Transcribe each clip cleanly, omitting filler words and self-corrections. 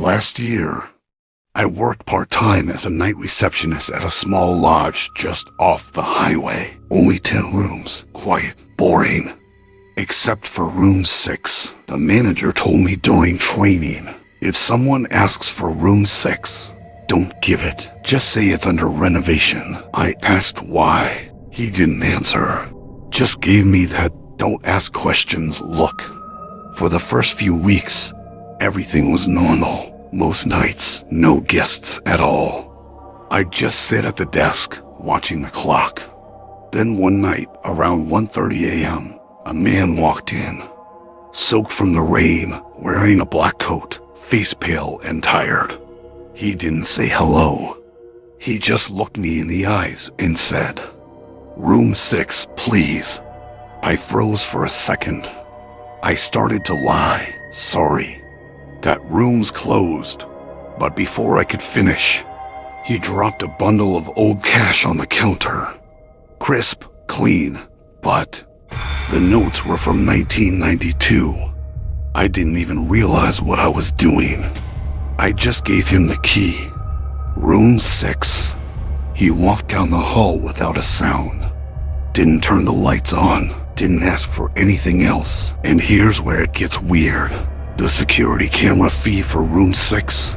Last year, I worked part-time as a night receptionist at a small lodge just off the highway. Only 10 rooms. Quiet. Boring. Except for room 6. The manager told me during training, if someone asks for room 6, don't give it. Just say it's under renovation. I asked why. He didn't answer. Just gave me that don't ask questions look. For the first few weeks, everything was normal. Most nights, no guests at all. I'd just sit at the desk, watching the clock. Then one night, around 1:30 a.m., a man walked in, soaked from the rain, wearing a black coat, face pale and tired. He didn't say hello. He just looked me in the eyes and said, "Room 6, please." I froze for a second. I started to lie, sorry. That room's closed, but before I could finish, he dropped a bundle of old cash on the counter. Crisp, clean, but the notes were from 1992. I didn't even realize what I was doing. I just gave him the key. Room 6. He walked down the hall without a sound. Didn't turn the lights on, didn't ask for anything else. And here's where it gets weird. The security camera feed for room 6.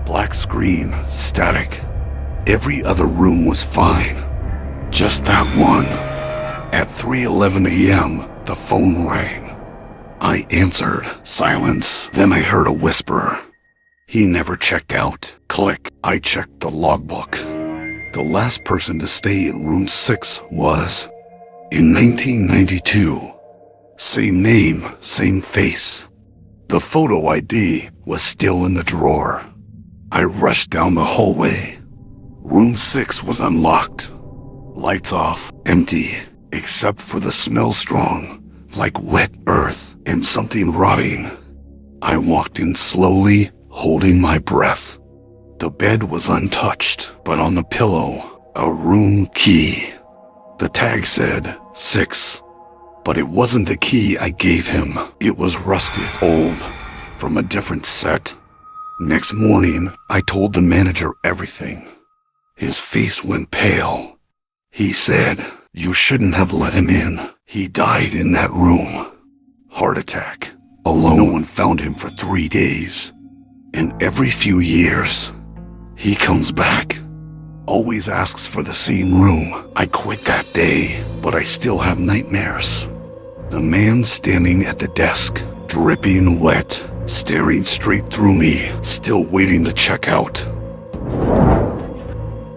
Black screen, static. Every other room was fine. Just that one. At 3:11 a.m., the phone rang. I answered. Silence. Then I heard a whisper. He never checked out. Click. I checked the logbook. The last person to stay in room 6 was in 1992. Same name, same face. The photo ID was still in the drawer. I rushed down the hallway. Room 6 was unlocked. Lights off, empty, except for the smell strong, like wet earth and something rotting. I walked in slowly, holding my breath. The bed was untouched, but on the pillow, a room key. The tag said 6. But it wasn't the key I gave him. It was rusted, old, from a different set. Next morning, I told the manager everything. His face went pale. He said, "You shouldn't have let him in. He died in that room. Heart attack. Alone. No one found him for 3 days. And every few years, he comes back. Always asks for the same room. I quit that day, but I still have nightmares." The man standing at the desk, dripping wet, staring straight through me, still waiting to check out.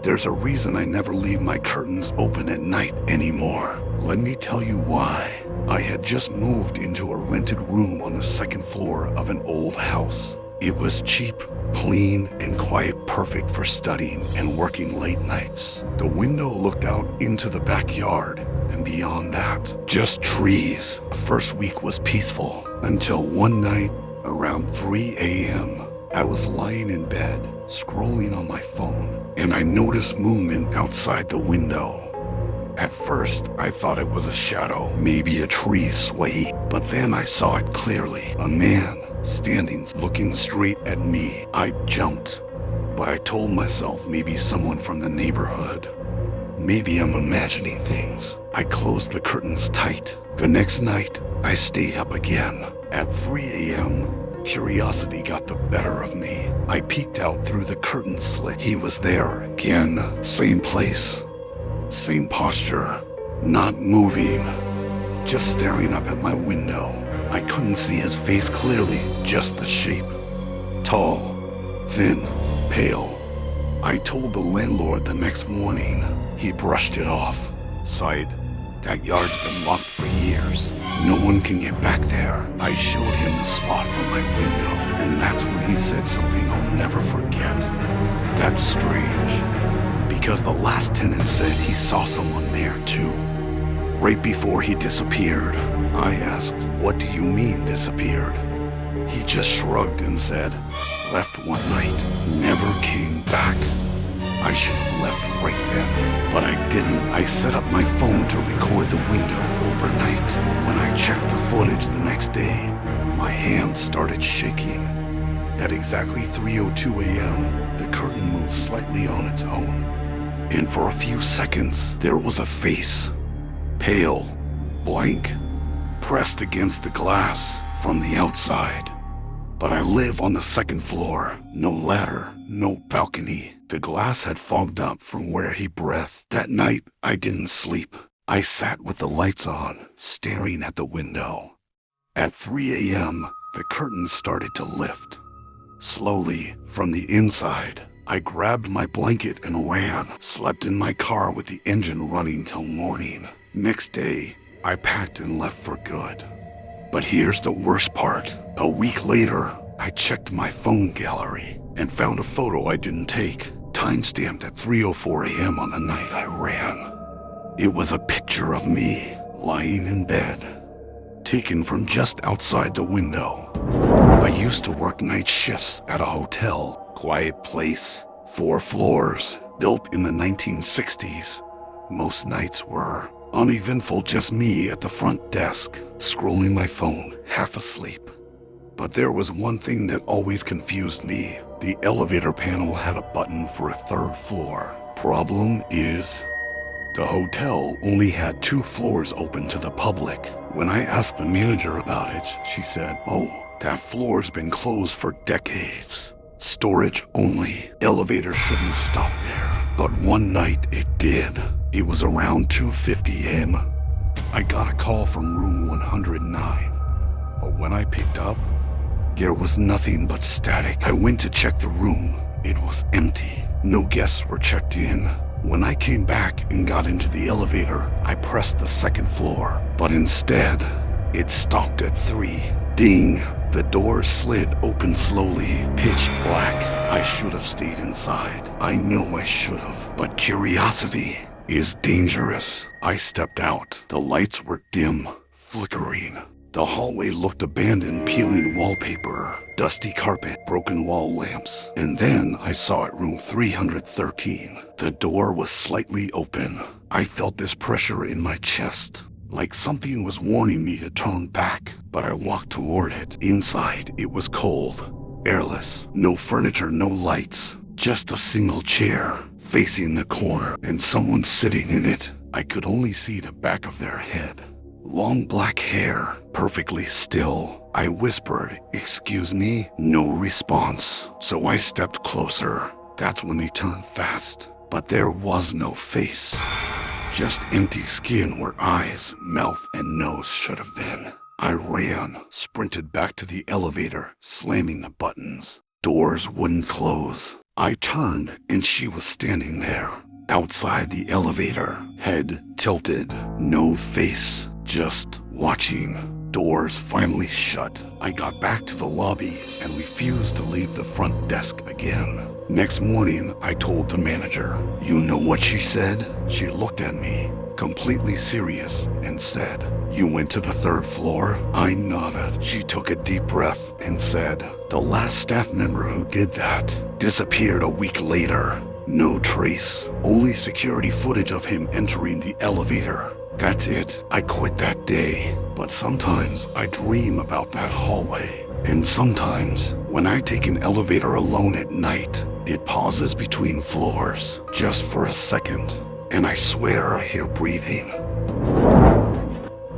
There's a reason I never leave my curtains open at night anymore. Let me tell you why. I had just moved into a rented room on the second floor of an old house. It was cheap, clean, and quiet, perfect for studying and working late nights. The window looked out into the backyard, and beyond that, just trees. The first week was peaceful, until one night, around 3 a.m., I was lying in bed, scrolling on my phone, and I noticed movement outside the window. At first, I thought it was a shadow, maybe a tree sway, but then I saw it clearly. A man, standing, looking straight at me. I jumped, but I told myself maybe someone from the neighborhood. Maybe I'm imagining things. I closed the curtains tight. The next night, I stayed up again. At 3 a.m., curiosity got the better of me. I peeked out through the curtain slit. He was there again. Same place, same posture, not moving, just staring up at my window. I couldn't see his face clearly, just the shape. Tall, thin, pale. I told the landlord the next morning. He brushed it off, sighed. That yard's been locked for years. No one can get back there. I showed him the spot from my window, and that's when he said something I'll never forget. That's strange, because the last tenant said he saw someone there too. Right before he disappeared, I asked, "What do you mean disappeared?" He just shrugged and said, "Left one night, never came back." I should have left right then, but I didn't. I set up my phone to record the window overnight. When I checked the footage the next day, my hands started shaking. At exactly 3:02 a.m., the curtain moved slightly on its own, and for a few seconds, there was a face, pale, blank, pressed against the glass from the outside. But I live on the second floor, no ladder, no balcony. The glass had fogged up from where he breathed. That night, I didn't sleep. I sat with the lights on, staring at the window. At 3 a.m., the curtains started to lift. Slowly, from the inside, I grabbed my blanket and ran, slept in my car with the engine running till morning. Next day, I packed and left for good. But here's the worst part. A week later, I checked my phone gallery and found a photo I didn't take, timestamped at 3:04 a.m. on the night I ran. It was a picture of me lying in bed, taken from just outside the window. I used to work night shifts at a hotel, quiet place, 4 floors, built in the 1960s. Most nights were uneventful, just me at the front desk, scrolling my phone, half asleep. But there was one thing that always confused me. The elevator panel had a button for a 3rd floor. Problem is, the hotel only had 2 floors open to the public. When I asked the manager about it, she said, "Oh, that floor's been closed for decades. Storage only. Elevators shouldn't stop there." But one night it did. It was around 2:50 a.m. I got a call from room 109. But when I picked up, there was nothing but static. I went to check the room. It was empty. No guests were checked in. When I came back and got into the elevator, I pressed the 2nd floor, but instead, it stopped at 3. Ding! The door slid open slowly, pitch black. I should have stayed inside. I know I should have, but curiosity is dangerous. I stepped out. The lights were dim, flickering. The hallway looked abandoned, peeling wallpaper, dusty carpet, broken wall lamps. And then I saw it, room 313. The door was slightly open. I felt this pressure in my chest, like something was warning me to turn back, but I walked toward it. Inside, it was cold, airless, no furniture, no lights, just a single chair facing the corner, and someone sitting in it. I could only see the back of their head. Long black hair, perfectly still. I whispered, "Excuse me?" No response. So I stepped closer. That's when they turned fast. But there was no face. Just empty skin where eyes, mouth, and nose should have been. I ran, sprinted back to the elevator, slamming the buttons. Doors wouldn't close. I turned, and she was standing there, outside the elevator, head tilted, no face, just watching. Doors finally shut. I got back to the lobby and refused to leave the front desk again. Next morning, I told the manager. You know what she said? She looked at me, completely serious, and said, "You went to the 3rd floor?" I nodded. She took a deep breath and said, "The last staff member who did that disappeared a week later. No trace, only security footage of him entering the elevator. That's it. I quit that day. But sometimes I dream about that hallway. And sometimes, when I take an elevator alone at night, it pauses between floors, just for a second, and I swear I hear breathing."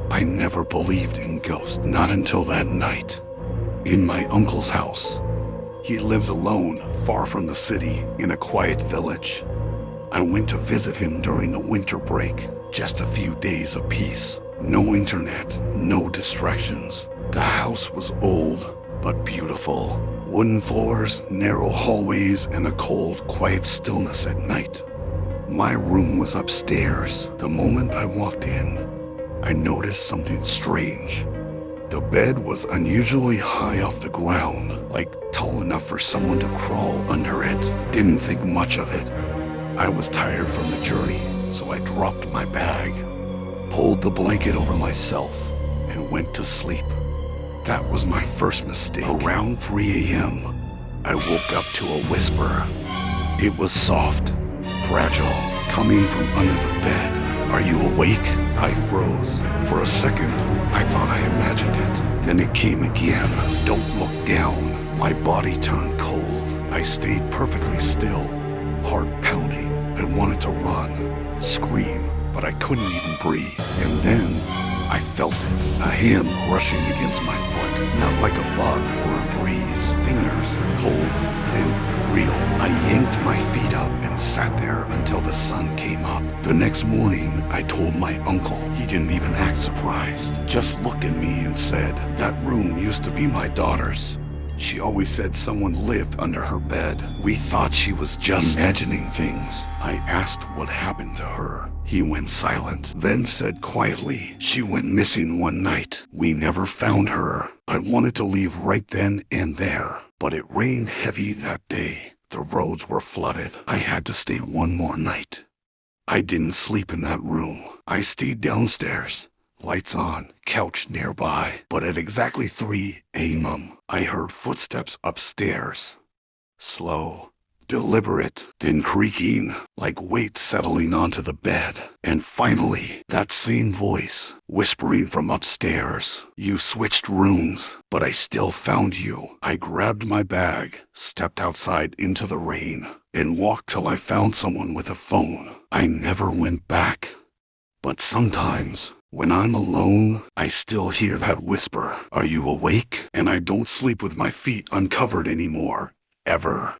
I never believed in ghosts, not until that night. In my uncle's house. He lives alone, far from the city, in a quiet village. I went to visit him during the winter break, just a few days of peace. No internet, no distractions. The house was old, but beautiful. Wooden floors, narrow hallways, and a cold, quiet stillness at night. My room was upstairs. The moment I walked in, I noticed something strange. The bed was unusually high off the ground, like tall enough for someone to crawl under it. Didn't think much of it. I was tired from the journey, so I dropped my bag, pulled the blanket over myself, and went to sleep. That was my first mistake. Around 3 a.m., I woke up to a whisper. It was soft, fragile, coming from under the bed. "Are you awake?" I froze. For a second, I thought I imagined it. Then it came again. "Don't look down. My body turned cold. I stayed perfectly still, heart pounding. I wanted to run, scream, but I couldn't even breathe. And then I felt it, a hand brushing against my foot, not like a bug or a breeze. Fingers, cold, thin, real. I yanked my feet up and sat there until the sun came up. The next morning, I told my uncle. He didn't even act surprised, just looked at me and said, "That room used to be my daughter's. She always said someone lived under her bed. We thought she was just imagining things." I asked what happened to her. He went silent, then said quietly, "She went missing one night. We never found her." I wanted to leave right then and there, but it rained heavy that day. The roads were flooded. I had to stay one more night. I didn't sleep in that room. I stayed downstairs. Lights on, couch nearby. But at exactly 3 a.m., I heard footsteps upstairs. Slow, deliberate, then creaking, like weight settling onto the bed. And finally, that same voice, whispering from upstairs. "You switched rooms, but I still found you." I grabbed my bag, stepped outside into the rain, and walked till I found someone with a phone. I never went back. But sometimes, when I'm alone, I still hear that whisper, "Are you awake?" And I don't sleep with my feet uncovered anymore. Ever.